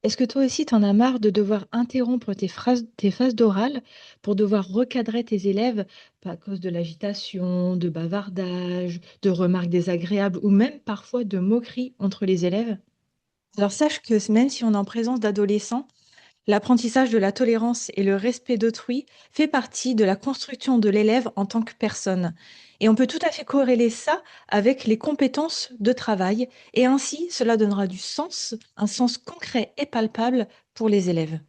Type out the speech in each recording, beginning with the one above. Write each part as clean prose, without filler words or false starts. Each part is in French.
Est-ce que toi aussi, tu en as marre de devoir interrompre tes phases d'oral pour devoir recadrer tes élèves à cause de l'agitation, de bavardage, de remarques désagréables ou même parfois de moqueries entre les élèves? Alors sache que même si on est en présence d'adolescents, l'apprentissage de la tolérance et le respect d'autrui fait partie de la construction de l'élève en tant que personne. Et on peut tout à fait corréler ça avec les compétences de travail. Et ainsi, cela donnera du sens, un sens concret et palpable pour les élèves.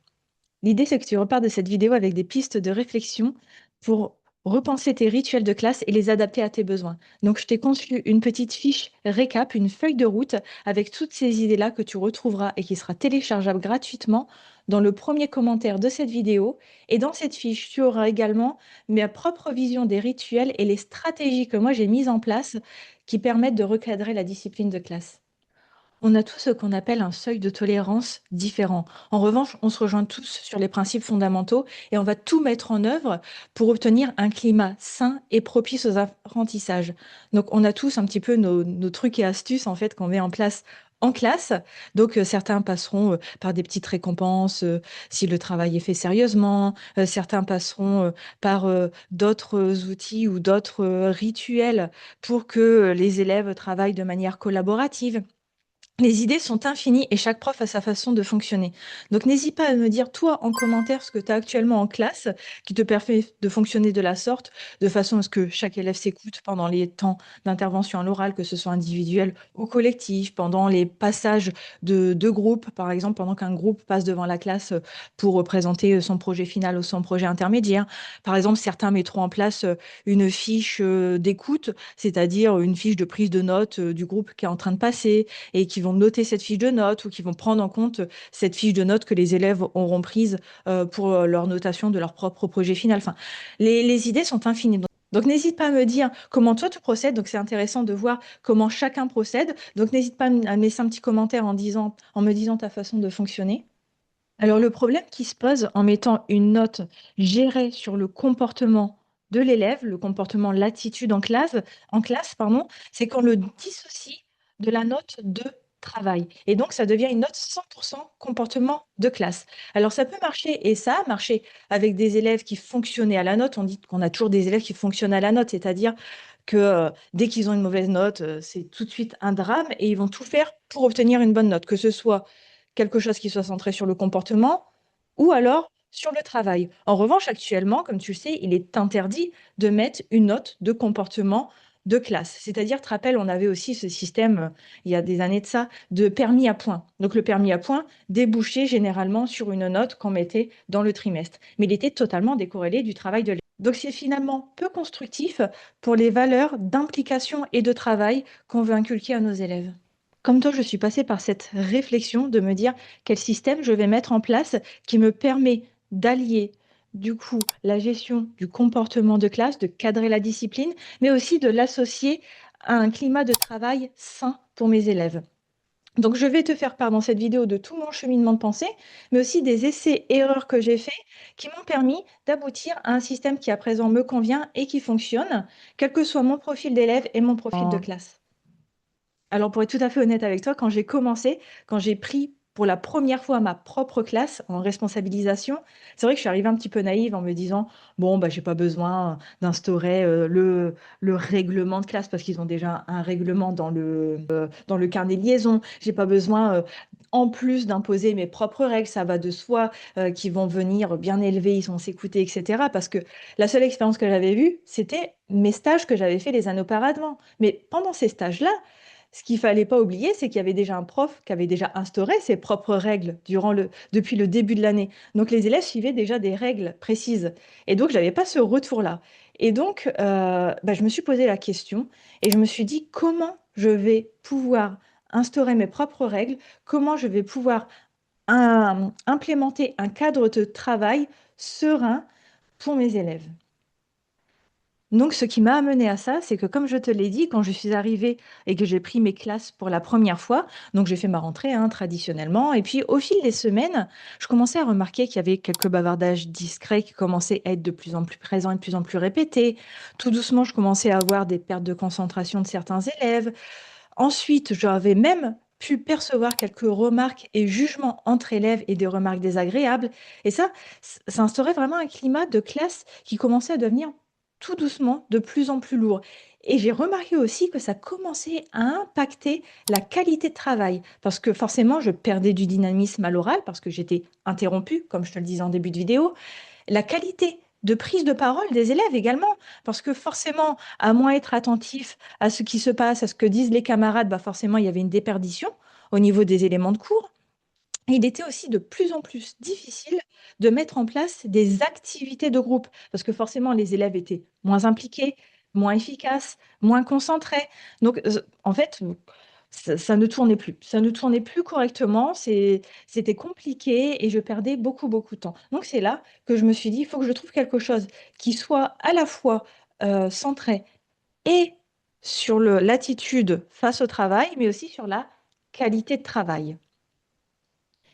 L'idée, c'est que tu repars de cette vidéo avec des pistes de réflexion pour repenser tes rituels de classe et les adapter à tes besoins. Donc, je t'ai conçu une petite fiche récap, une feuille de route avec toutes ces idées-là que tu retrouveras et qui sera téléchargeable gratuitement dans le premier commentaire de cette vidéo. Et dans cette fiche, tu auras également ma propre vision des rituels et les stratégies que moi j'ai mises en place qui permettent de recadrer la discipline de classe. On a tous ce qu'on appelle un seuil de tolérance différent. En revanche, on se rejoint tous sur les principes fondamentaux et on va tout mettre en œuvre pour obtenir un climat sain et propice aux apprentissages. Donc, on a tous un petit peu nos trucs et astuces en fait qu'on met en place en classe. Donc, certains passeront par des petites récompenses si le travail est fait sérieusement. Certains passeront par d'autres outils ou d'autres rituels pour que les élèves travaillent de manière collaborative. Les idées sont infinies et chaque prof a sa façon de fonctionner. Donc n'hésite pas à me dire, toi, en commentaire, ce que tu as actuellement en classe qui te permet de fonctionner de la sorte, de façon à ce que chaque élève s'écoute pendant les temps d'intervention à l'oral, que ce soit individuel ou collectif, pendant les passages de groupe, par exemple, pendant qu'un groupe passe devant la classe pour présenter son projet final ou son projet intermédiaire. Par exemple, certains mettront en place une fiche d'écoute, c'est-à-dire une fiche de prise de notes du groupe qui est en train de passer et qui vont noter cette fiche de notes ou qui vont prendre en compte cette fiche de notes que les élèves auront prise pour leur notation de leur propre projet final. Enfin, les idées sont infinies. Donc, n'hésite pas à me dire comment toi tu procèdes. Donc, c'est intéressant de voir comment chacun procède. Donc, n'hésite pas à me laisser un petit commentaire en me disant ta façon de fonctionner. Alors, le problème qui se pose en mettant une note gérée sur le comportement de l'élève, le comportement, l'attitude en classe, pardon, c'est qu'on le dissocie de la note de travail. Et donc, ça devient une note 100% comportement de classe. Alors, ça peut marcher, et ça a marché avec des élèves qui fonctionnaient à la note. On dit qu'on a toujours des élèves qui fonctionnent à la note, c'est-à-dire que dès qu'ils ont une mauvaise note, c'est tout de suite un drame et ils vont tout faire pour obtenir une bonne note, que ce soit quelque chose qui soit centré sur le comportement ou alors sur le travail. En revanche, actuellement, comme tu le sais, il est interdit de mettre une note de comportement de classe. C'est-à-dire, tu te rappelles, on avait aussi ce système, il y a des années de ça, de permis à points. Donc le permis à points débouchait généralement sur une note qu'on mettait dans le trimestre. Mais il était totalement décorrélé du travail de l'élève. Donc c'est finalement peu constructif pour les valeurs d'implication et de travail qu'on veut inculquer à nos élèves. Comme toi, je suis passée par cette réflexion de me dire quel système je vais mettre en place qui me permet d'allier du coup la gestion du comportement de classe, de cadrer la discipline, mais aussi de l'associer à un climat de travail sain pour mes élèves. Donc, je vais te faire part dans cette vidéo de tout mon cheminement de pensée, mais aussi des essais-erreurs que j'ai faits qui m'ont permis d'aboutir à un système qui à présent me convient et qui fonctionne, quel que soit mon profil d'élève et mon profil de classe. Alors, pour être tout à fait honnête avec toi, quand j'ai commencé, quand j'ai pris pour la première fois ma propre classe en responsabilisation, c'est vrai que je suis arrivée un petit peu naïve en me disant, bon, bah, j'ai pas besoin d'instaurer le règlement de classe parce qu'ils ont déjà un règlement dans le carnet de liaison. J'ai pas besoin, en plus d'imposer mes propres règles, ça va de soi, qui vont venir bien élevés, ils vont s'écouter, etc. Parce que la seule expérience que j'avais vue, c'était mes stages que j'avais fait les années auparavant. Mais pendant ces stages-là, ce qu'il fallait pas oublier, c'est qu'il y avait déjà un prof qui avait déjà instauré ses propres règles depuis le début de l'année. Donc les élèves suivaient déjà des règles précises. Et donc, j'avais pas ce retour-là. Et donc, bah, je me suis posé la question et je me suis dit comment je vais pouvoir instaurer mes propres règles, comment je vais pouvoir implémenter un cadre de travail serein pour mes élèves. Donc, ce qui m'a amené à ça, c'est que comme je te l'ai dit, quand je suis arrivée et que j'ai pris mes classes pour la première fois, donc j'ai fait ma rentrée traditionnellement, et puis au fil des semaines, je commençais à remarquer qu'il y avait quelques bavardages discrets qui commençaient à être de plus en plus présents et de plus en plus répétés. Tout doucement, je commençais à avoir des pertes de concentration de certains élèves. Ensuite, j'avais même pu percevoir quelques remarques et jugements entre élèves et des remarques désagréables. Et ça instaurait vraiment un climat de classe qui commençait à devenir tout doucement de plus en plus lourd. Et j'ai remarqué aussi que ça commençait à impacter la qualité de travail, parce que forcément, je perdais du dynamisme à l'oral, parce que j'étais interrompue, comme je te le disais en début de vidéo, la qualité de prise de parole des élèves également, parce que forcément, à moins être attentif à ce qui se passe, à ce que disent les camarades, bah forcément, il y avait une déperdition au niveau des éléments de cours. Il était aussi de plus en plus difficile de mettre en place des activités de groupe, parce que forcément, les élèves étaient moins impliqués, moins efficaces, moins concentrés. Donc, en fait, ça ne tournait plus. Ça ne tournait plus correctement. C'était compliqué et je perdais beaucoup, beaucoup de temps. Donc, c'est là que je me suis dit, il faut que je trouve quelque chose qui soit à la fois centré et sur l'attitude face au travail, mais aussi sur la qualité de travail.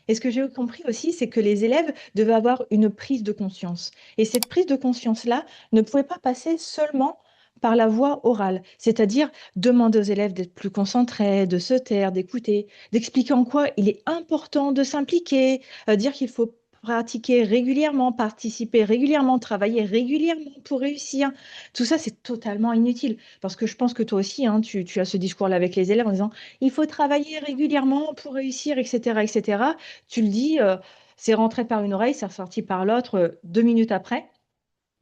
Et ce que j'ai compris aussi, c'est que les élèves devaient avoir une prise de conscience. Et cette prise de conscience-là ne pouvait pas passer seulement par la voie orale, c'est-à-dire demander aux élèves d'être plus concentrés, de se taire, d'écouter, d'expliquer en quoi il est important de s'impliquer, dire qu'il faut pratiquer régulièrement, participer régulièrement, travailler régulièrement pour réussir. Tout ça, c'est totalement inutile. Parce que je pense que toi aussi, hein, tu as ce discours-là avec les élèves en disant, il faut travailler régulièrement pour réussir, etc., etc. Tu le dis, c'est rentré par une oreille, c'est ressorti par l'autre 2 minutes après.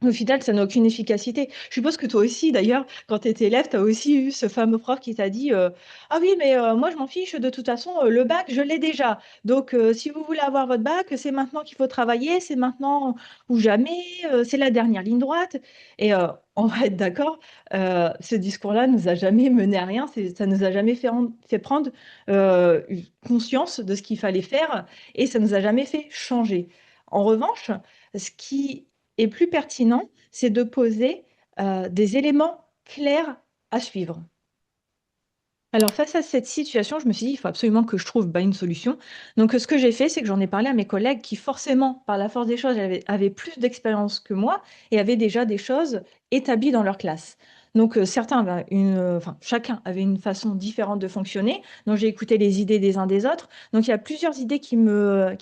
Au final, ça n'a aucune efficacité. Je suppose que toi aussi, d'ailleurs, quand tu étais élève, tu as aussi eu ce fameux prof qui t'a dit ah oui, mais moi, je m'en fiche, de toute façon, le bac, je l'ai déjà. Donc, si vous voulez avoir votre bac, c'est maintenant qu'il faut travailler, c'est maintenant ou jamais, c'est la dernière ligne droite. Et on va être d'accord, ce discours-là nous a jamais mené à rien, ça nous a jamais fait prendre conscience de ce qu'il fallait faire et ça nous a jamais fait changer. En revanche, ce qui est plus pertinent, c'est de poser des éléments clairs à suivre. Alors, face à cette situation, je me suis dit, il faut absolument que je trouve une solution. Donc, ce que j'ai fait, c'est que j'en ai parlé à mes collègues qui, forcément, par la force des choses, avaient plus d'expérience que moi et avaient déjà des choses établies dans leur classe. Donc, certains avaient enfin, chacun avait une façon différente de fonctionner. Donc, j'ai écouté les idées des uns des autres. Donc, il y a plusieurs idées qui m'ont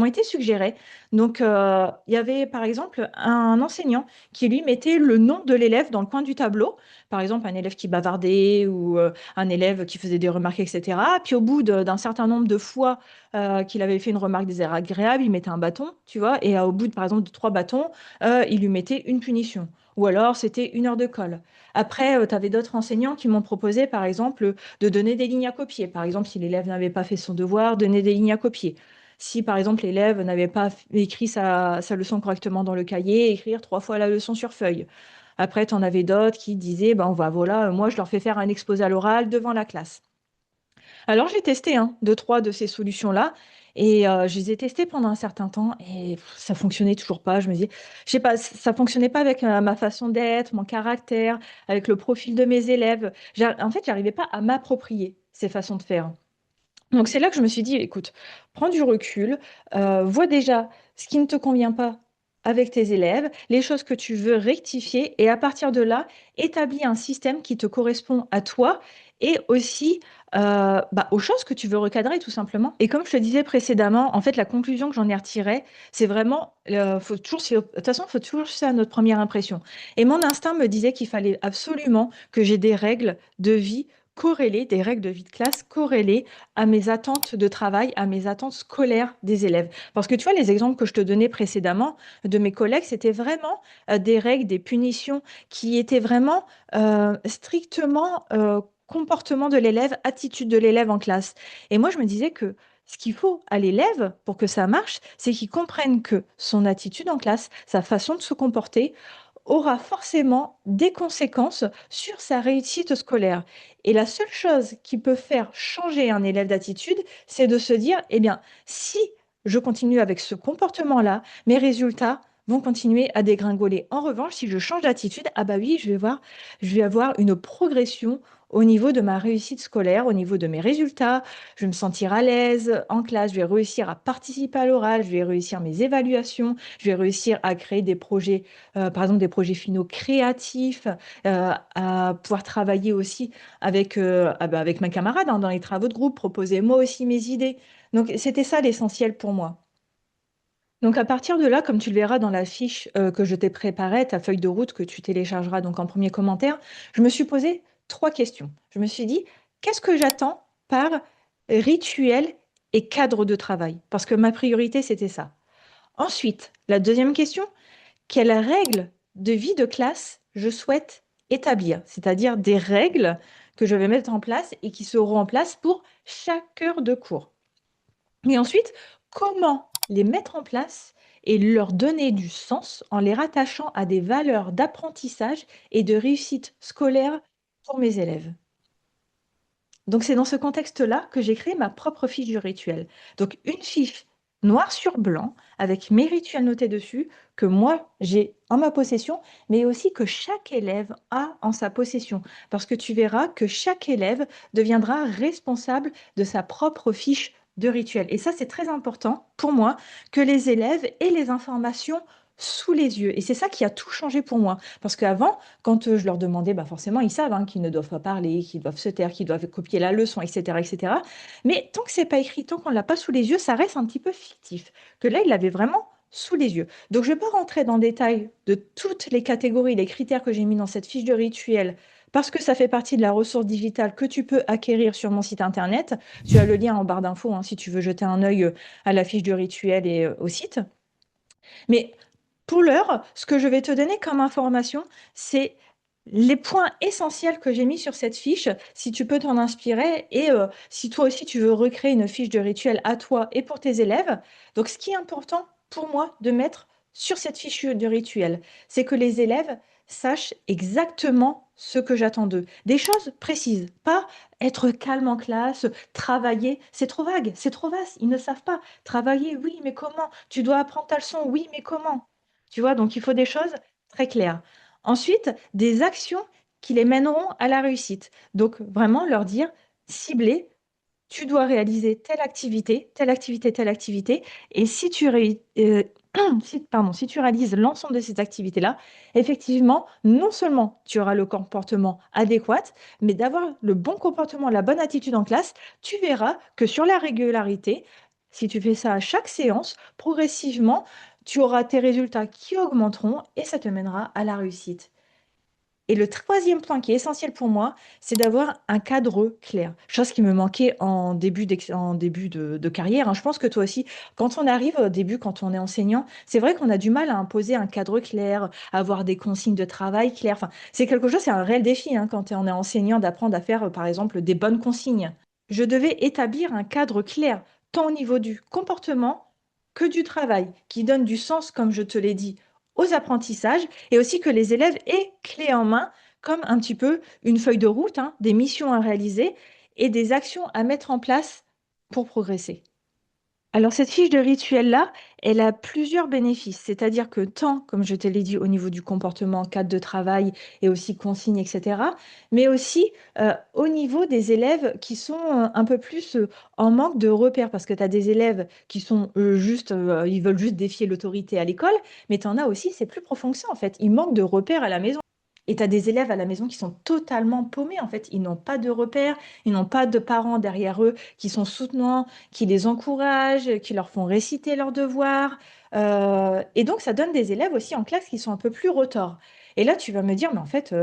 été suggérées. Donc, il y avait, par exemple, un enseignant qui, lui, mettait le nom de l'élève dans le coin du tableau. Par exemple, un élève qui bavardait ou un élève qui faisait des remarques, etc. Puis au bout d'un certain nombre de fois qu'il avait fait une remarque désagréable, il mettait un bâton, tu vois, et au bout, par exemple, de 3 bâtons, il lui mettait une punition. Ou alors, c'était 1 heure de colle. Après, tu avais d'autres enseignants qui m'ont proposé, par exemple, de donner des lignes à copier. Par exemple, si l'élève n'avait pas fait son devoir, donner des lignes à copier. Si, par exemple, l'élève n'avait pas écrit sa leçon correctement dans le cahier, écrire 3 fois la leçon sur feuille. Après, tu en avais d'autres qui disaient, ben, voilà, moi, je leur fais faire un exposé à l'oral devant la classe. Alors, j'ai testé 2, 3 de ces solutions-là et je les ai testées pendant un certain temps et ça fonctionnait toujours pas. Je me disais, je sais pas, ça fonctionnait pas avec ma façon d'être, mon caractère, avec le profil de mes élèves. En fait, j'arrivais pas à m'approprier ces façons de faire. Donc c'est là que je me suis dit, écoute, prends du recul, vois déjà ce qui ne te convient pas avec tes élèves, les choses que tu veux rectifier, et à partir de là, établis un système qui te correspond à toi et aussi aux choses que tu veux recadrer tout simplement. Et comme je te disais précédemment, en fait, la conclusion que j'en ai retirée, c'est vraiment, de toute façon, il faut toujours se faire notre première impression. Et mon instinct me disait qu'il fallait absolument que j'ai des règles de vie corrélées, des règles de vie de classe corrélées à mes attentes de travail, à mes attentes scolaires des élèves. Parce que tu vois, les exemples que je te donnais précédemment de mes collègues, c'était vraiment des règles, des punitions qui étaient vraiment strictement comportement de l'élève, attitude de l'élève en classe. Et moi, je me disais que ce qu'il faut à l'élève pour que ça marche, c'est qu'il comprenne que son attitude en classe, sa façon de se comporter, aura forcément des conséquences sur sa réussite scolaire. Et la seule chose qui peut faire changer un élève d'attitude, c'est de se dire, eh bien, si je continue avec ce comportement-là, mes résultats vont continuer à dégringoler. En revanche, si je change d'attitude, ah bah oui, je vais avoir une progression au niveau de ma réussite scolaire, au niveau de mes résultats. Je vais me sentir à l'aise en classe, je vais réussir à participer à l'oral, je vais réussir mes évaluations, je vais réussir à créer des projets, par exemple des projets finaux créatifs, à pouvoir travailler aussi avec ma camarade hein, dans les travaux de groupe, proposer moi aussi mes idées. Donc c'était ça l'essentiel pour moi. Donc à partir de là, comme tu le verras dans la fiche que je t'ai préparée, ta feuille de route que tu téléchargeras donc en premier commentaire, je me suis posé trois questions. Je me suis dit, qu'est-ce que j'attends par rituel et cadre de travail? Parce que ma priorité, c'était ça. Ensuite, la deuxième question, quelles règles de vie de classe je souhaite établir? C'est-à-dire des règles que je vais mettre en place et qui seront en place pour chaque heure de cours. Et ensuite, comment les mettre en place et leur donner du sens en les rattachant à des valeurs d'apprentissage et de réussite scolaire pour mes élèves. Donc c'est dans ce contexte-là que j'ai créé ma propre fiche du rituel. Donc une fiche noir sur blanc avec mes rituels notés dessus que moi j'ai en ma possession, mais aussi que chaque élève a en sa possession. Parce que tu verras que chaque élève deviendra responsable de sa propre fiche de rituel. Et ça, c'est très important pour moi que les élèves aient les informations sous les yeux. Et c'est ça qui a tout changé pour moi. Parce qu'avant, quand je leur demandais, bah forcément, ils savent hein, qu'ils ne doivent pas parler, qu'ils doivent se taire, qu'ils doivent copier la leçon, etc., etc. Mais tant que c'est pas écrit, tant qu'on l'a pas sous les yeux, ça reste un petit peu fictif. Que là, il l'avait vraiment sous les yeux. Donc, je ne vais pas rentrer dans le détail de toutes les catégories, les critères que j'ai mis dans cette fiche de rituel, parce que ça fait partie de la ressource digitale que tu peux acquérir sur mon site internet. Tu as le lien en barre d'infos hein, si tu veux jeter un œil à la fiche de rituel et au site. Mais pour l'heure, ce que je vais te donner comme information, c'est les points essentiels que j'ai mis sur cette fiche, si tu peux t'en inspirer et si toi aussi tu veux recréer une fiche de rituel à toi et pour tes élèves. Donc, ce qui est important pour moi de mettre sur cette fiche de rituel, c'est que les élèves sachent exactement ce que j'attends d'eux. Des choses précises, pas être calme en classe, travailler, c'est trop vague, c'est trop vaste, ils ne savent pas. Travailler, oui, mais comment? Tu dois apprendre ta leçon, oui, mais comment? Tu vois, donc il faut des choses très claires. Ensuite, des actions qui les mèneront à la réussite. Donc vraiment leur dire, cibler, tu dois réaliser telle activité, telle activité, telle activité. Et si tu, si tu réalises l'ensemble de ces activités-là, effectivement, non seulement tu auras le comportement adéquat, mais d'avoir le bon comportement, la bonne attitude en classe, tu verras que sur la régularité, si tu fais ça à chaque séance, progressivement, tu auras tes résultats qui augmenteront et ça te mènera à la réussite. Et le troisième point qui est essentiel pour moi, c'est d'avoir un cadre clair. Chose qui me manquait en début de carrière, hein. Je pense que toi aussi, quand on arrive au début, quand on est enseignant, c'est vrai qu'on a du mal à imposer un cadre clair, à avoir des consignes de travail claires. Enfin, c'est quelque chose, c'est un réel défi hein, quand on est enseignant d'apprendre à faire, par exemple, des bonnes consignes. Je devais établir un cadre clair, tant au niveau du comportement que du travail, qui donne du sens, comme je te l'ai dit, aux apprentissages et aussi que les élèves aient clé en main, comme un petit peu une feuille de route, hein, des missions à réaliser et des actions à mettre en place pour progresser. Alors, cette fiche de rituel-là, elle a plusieurs bénéfices. C'est-à-dire que tant, comme je te l'ai dit, au niveau du comportement, cadre de travail et aussi consignes, etc., mais aussi au niveau des élèves qui sont un peu plus en manque de repères. Parce que tu as des élèves qui sont juste, ils veulent juste défier l'autorité à l'école, mais tu en as aussi, c'est plus profond que ça, en fait. Ils manquent de repères à la maison. Et tu as des élèves à la maison qui sont totalement paumés, en fait. Ils n'ont pas de repères, ils n'ont pas de parents derrière eux qui sont soutenants, qui les encouragent, qui leur font réciter leurs devoirs. Et donc, ça donne des élèves aussi en classe qui sont un peu plus retors. Et là, tu vas me dire, mais en fait,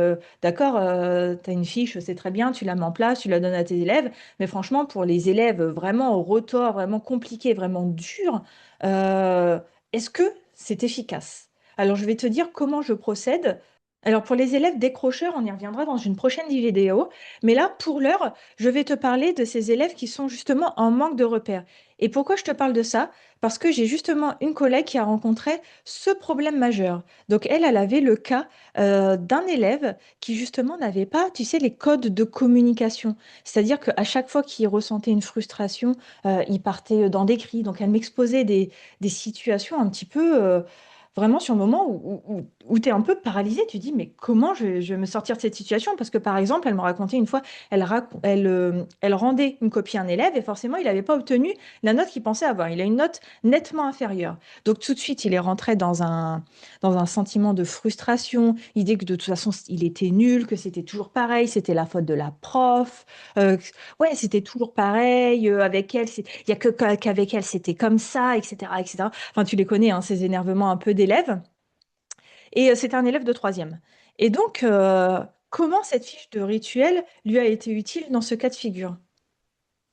d'accord, tu as une fiche, c'est très bien, tu la mets en place, tu la donnes à tes élèves, mais franchement, pour les élèves vraiment au retors, vraiment compliqués, vraiment durs, euh, est-ce que c'est efficace? Alors, je vais te dire comment je procède. Alors pour les élèves décrocheurs, on y reviendra dans une prochaine vidéo. Mais là, pour l'heure, je vais te parler de ces élèves qui sont justement en manque de repères. Et pourquoi je te parle de ça? Parce que j'ai justement une collègue qui a rencontré ce problème majeur. Donc elle avait le cas d'un élève qui justement n'avait pas, tu sais, les codes de communication. C'est-à-dire qu'à chaque fois qu'il ressentait une frustration, il partait dans des cris. Donc elle m'exposait des situations un petit peu vraiment sur le moment où tu es un peu paralysé, tu dis, mais comment je vais me sortir de cette situation? Parce que par exemple, elle me racontait une fois, elle rendait une copie à un élève et forcément, il n'avait pas obtenu la note qu'il pensait avoir. Il a une note nettement inférieure. Donc tout de suite, il est rentré dans un sentiment de frustration. Il dit que de toute façon, il était nul, que c'était toujours pareil, c'était la faute de la prof. Ouais, c'était toujours pareil. Avec elle, il y a que qu'avec elle, c'était comme ça, etc., etc. Enfin, tu les connais, hein, ces énervements un peu d'élèves. Et c'était un élève de troisième. Et donc, comment cette fiche de rituel lui a été utile dans ce cas de figure?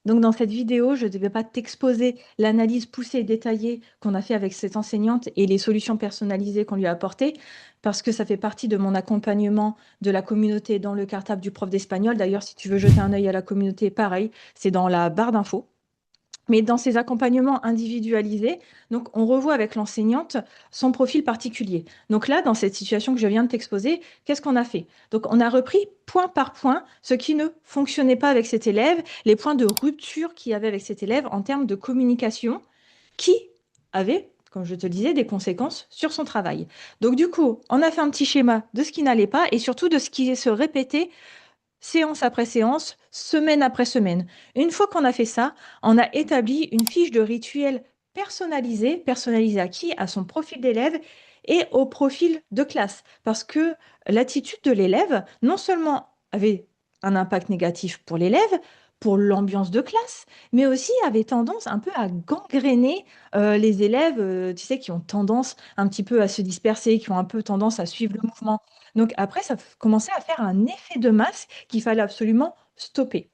Donc, dans cette vidéo, je ne vais pas t'exposer l'analyse poussée et détaillée qu'on a fait avec cette enseignante et les solutions personnalisées qu'on lui a apportées, parce que ça fait partie de mon accompagnement de la communauté dans le cartable du prof d'espagnol. D'ailleurs, si tu veux jeter un œil à la communauté, pareil, c'est dans la barre d'infos. Mais dans ces accompagnements individualisés, donc on revoit avec l'enseignante son profil particulier. Donc là, dans cette situation que je viens de t'exposer, qu'est-ce qu'on a fait? Donc on a repris point par point ce qui ne fonctionnait pas avec cet élève, les points de rupture qu'il y avait avec cet élève en termes de communication qui avaient, comme je te le disais, des conséquences sur son travail. Donc du coup, on a fait un petit schéma de ce qui n'allait pas et surtout de ce qui se répétait séance après séance, semaine après semaine. Une fois qu'on a fait ça, on a établi une fiche de rituel personnalisée. Personnalisée à qui? À son profil d'élève et au profil de classe. Parce que l'attitude de l'élève, non seulement avait un impact négatif pour l'élève, pour l'ambiance de classe, mais aussi avait tendance un peu à gangréner les élèves, tu sais, qui ont tendance un petit peu à se disperser, qui ont un peu tendance à suivre le mouvement. Donc après, ça commençait à faire un effet de masse qu'il fallait absolument stopper.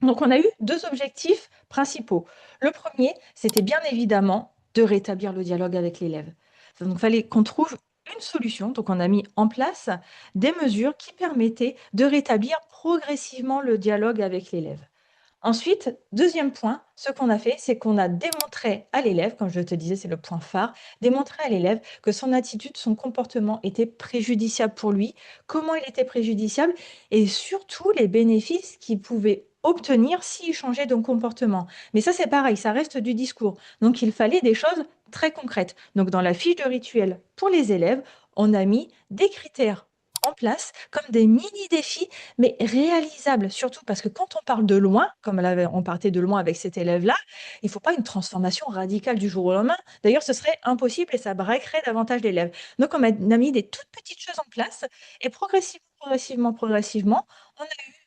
Donc on a eu deux objectifs principaux. Le premier, c'était bien évidemment de rétablir le dialogue avec l'élève. Donc il fallait qu'on trouve une solution. Donc on a mis en place des mesures qui permettaient de rétablir progressivement le dialogue avec l'élève. Ensuite, deuxième point, ce qu'on a fait, c'est qu'on a démontré à l'élève, comme je te disais, c'est le point phare, démontré à l'élève que son attitude, son comportement était préjudiciable pour lui, comment il était préjudiciable et surtout les bénéfices qu'il pouvait obtenir s'il changeait de comportement. Mais ça, c'est pareil, ça reste du discours. Donc, il fallait des choses très concrètes. Donc, dans la fiche de rituel pour les élèves, on a mis des critères en place comme des mini-défis mais réalisable, surtout parce que quand on parle de loin, comme on partait de loin avec cet élève-là, il ne faut pas une transformation radicale du jour au lendemain. D'ailleurs, ce serait impossible et ça braquerait davantage l'élève. Donc, on a mis des toutes petites choses en place et progressivement,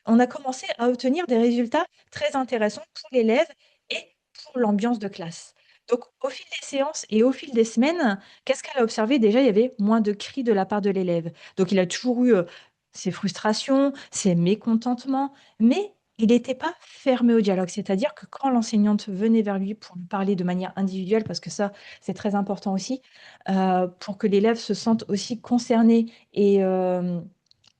on a commencé à obtenir des résultats très intéressants pour l'élève et pour l'ambiance de classe. Donc, au fil des séances et au fil des semaines, qu'est-ce qu'elle a observé? Déjà, il y avait moins de cris de la part de l'élève. Donc, il a toujours eu ses frustrations, ses mécontentements, mais il n'était pas fermé au dialogue. C'est-à-dire que quand l'enseignante venait vers lui pour lui parler de manière individuelle, parce que ça, c'est très important aussi, pour que l'élève se sente aussi concerné et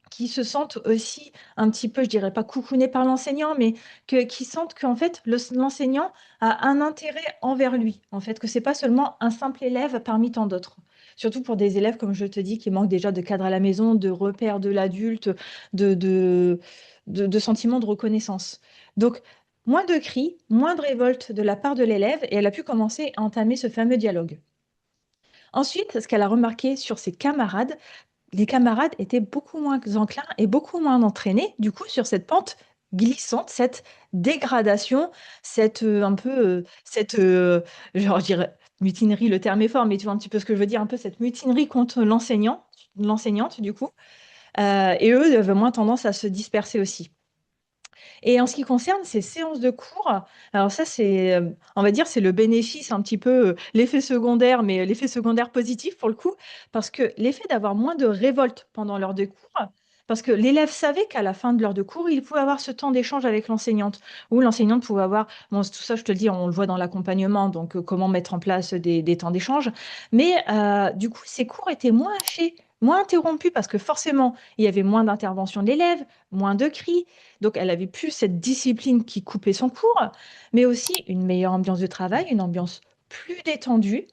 qui se sentent aussi un petit peu, je dirais pas coucounés par l'enseignant, mais qui sentent qu'en fait, l'enseignant a un intérêt envers lui, en fait, que c'est pas seulement un simple élève parmi tant d'autres. Surtout pour des élèves, comme je te dis, qui manquent déjà de cadre à la maison, de repères de l'adulte, de, de, de sentiments de reconnaissance. Donc, moins de cris, moins de révolte de la part de l'élève, et elle a pu commencer à entamer ce fameux dialogue. Ensuite, ce qu'elle a remarqué sur ses camarades, les camarades étaient beaucoup moins enclins et beaucoup moins entraînés, du coup, sur cette pente glissante, cette dégradation, genre, je dirais, mutinerie, le terme est fort, mais tu vois un petit peu ce que je veux dire, un peu cette mutinerie contre l'enseignante, du coup. Et eux, ils avaient moins tendance à se disperser aussi. Et en ce qui concerne ces séances de cours, alors ça, on va dire, c'est le bénéfice un petit peu, l'effet secondaire, mais l'effet secondaire positif pour le coup, parce que l'effet d'avoir moins de révolte pendant l'heure de cours, parce que l'élève savait qu'à la fin de l'heure de cours, il pouvait avoir ce temps d'échange avec l'enseignante, où l'enseignante pouvait avoir, bon, tout ça, je te le dis, on le voit dans l'accompagnement, donc comment mettre en place des temps d'échange, mais du coup, ces cours étaient moins hachés, moins interrompus, parce que forcément, il y avait moins d'intervention de l'élève, moins de cris, donc, elle avait plus cette discipline qui coupait son cours, mais aussi une meilleure ambiance de travail, une ambiance plus détendue.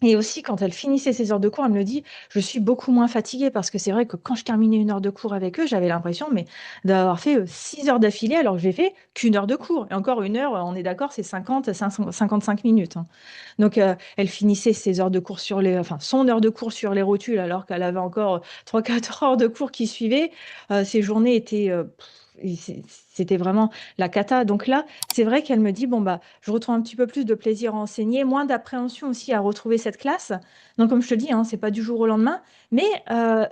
Et aussi, quand elle finissait ses heures de cours, elle me dit: «Je suis beaucoup moins fatiguée», parce que c'est vrai que quand je terminais une heure de cours avec eux, j'avais l'impression, mais d'avoir fait, 6 heures d'affilée alors que j'ai fait qu'1 heure de cours et encore 1 heure, on est d'accord, c'est 55 minutes, hein. Donc elle finissait ses heures de cours sur les enfin, son heure de cours sur les rotules alors qu'elle avait encore 3-4 heures de cours qui suivaient. Ses journées étaient, et c'était vraiment la cata. Donc là, c'est vrai qu'elle me dit: «Bon, bah, je retrouve un petit peu plus de plaisir à enseigner, moins d'appréhension aussi à retrouver cette classe». Donc comme je te dis, hein, c'est pas du jour au lendemain, mais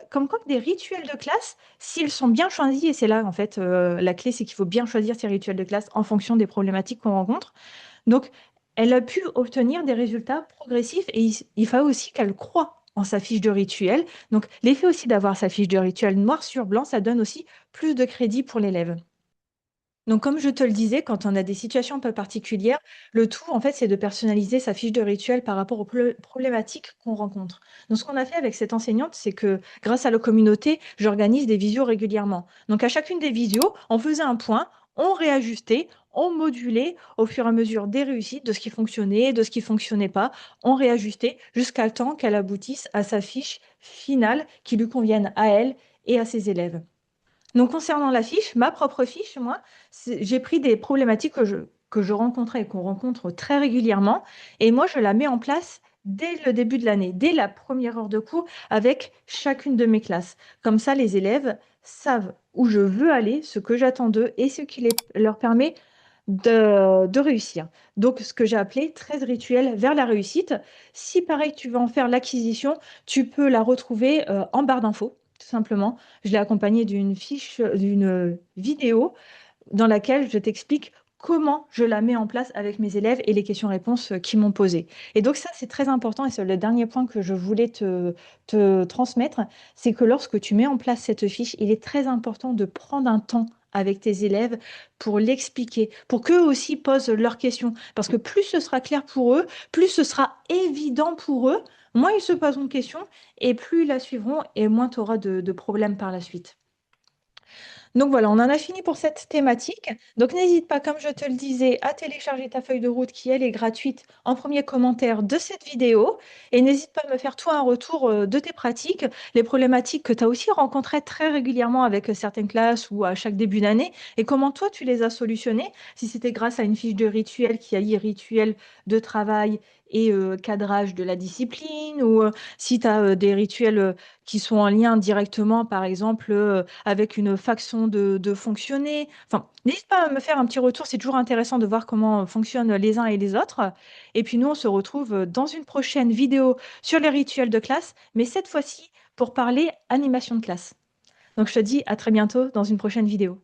comme quoi que des rituels de classe, s'ils sont bien choisis et c'est là, en fait, la clé, c'est qu'il faut bien choisir ses rituels de classe en fonction des problématiques qu'on rencontre. Donc elle a pu obtenir des résultats progressifs et il fallait aussi qu'elle croie en sa fiche de rituel. Donc l'effet aussi d'avoir sa fiche de rituel noir sur blanc, ça donne aussi plus de crédit pour l'élève. Donc, comme je te le disais, quand on a des situations un peu particulières, le tout, en fait, c'est de personnaliser sa fiche de rituel par rapport aux problématiques qu'on rencontre. Donc, ce qu'on a fait avec cette enseignante, c'est que grâce à la communauté, j'organise des visios régulièrement. Donc, à chacune des visios, on faisait un point, on réajustait, on modulait au fur et à mesure des réussites, de ce qui fonctionnait, de ce qui fonctionnait pas. On réajustait jusqu'à le temps qu'elle aboutisse à sa fiche finale qui lui convienne à elle et à ses élèves. Donc concernant la fiche, ma propre fiche, moi, j'ai pris des problématiques que je rencontrais et qu'on rencontre très régulièrement et moi, je la mets en place dès le début de l'année, dès la première heure de cours avec chacune de mes classes. Comme ça, les élèves savent où je veux aller, ce que j'attends d'eux et ce qui leur permet de réussir. Donc, ce que j'ai appelé 13 rituels vers la réussite. Si pareil, tu veux en faire l'acquisition, tu peux la retrouver en barre d'infos, tout simplement. Je l'ai accompagnée d'une fiche, d'une vidéo dans laquelle je t'explique comment je la mets en place avec mes élèves et les questions-réponses qu'ils m'ont posées. Et donc ça, c'est très important et c'est le dernier point que je voulais te transmettre, c'est que lorsque tu mets en place cette fiche, il est très important de prendre un temps avec tes élèves pour l'expliquer, pour qu'eux aussi posent leurs questions. Parce que plus ce sera clair pour eux, plus ce sera évident pour eux, moins ils se poseront de questions et plus ils la suivront et moins tu auras de problèmes par la suite. Donc voilà, on en a fini pour cette thématique. Donc n'hésite pas, comme je te le disais, à télécharger ta feuille de route qui, elle, est gratuite en premier commentaire de cette vidéo. Et n'hésite pas à me faire toi un retour de tes pratiques, les problématiques que tu as aussi rencontrées très régulièrement avec certaines classes ou à chaque début d'année, et comment toi tu les as solutionnées, si c'était grâce à une fiche de rituel qui allie rituel de travail et cadrage de la discipline, ou si tu as des rituels qui sont en lien directement, par exemple, avec une façon de fonctionner. Enfin, n'hésite pas à me faire un petit retour, c'est toujours intéressant de voir comment fonctionnent les uns et les autres. Et puis nous, on se retrouve dans une prochaine vidéo sur les rituels de classe, mais cette fois-ci pour parler animation de classe. Donc je te dis à très bientôt dans une prochaine vidéo.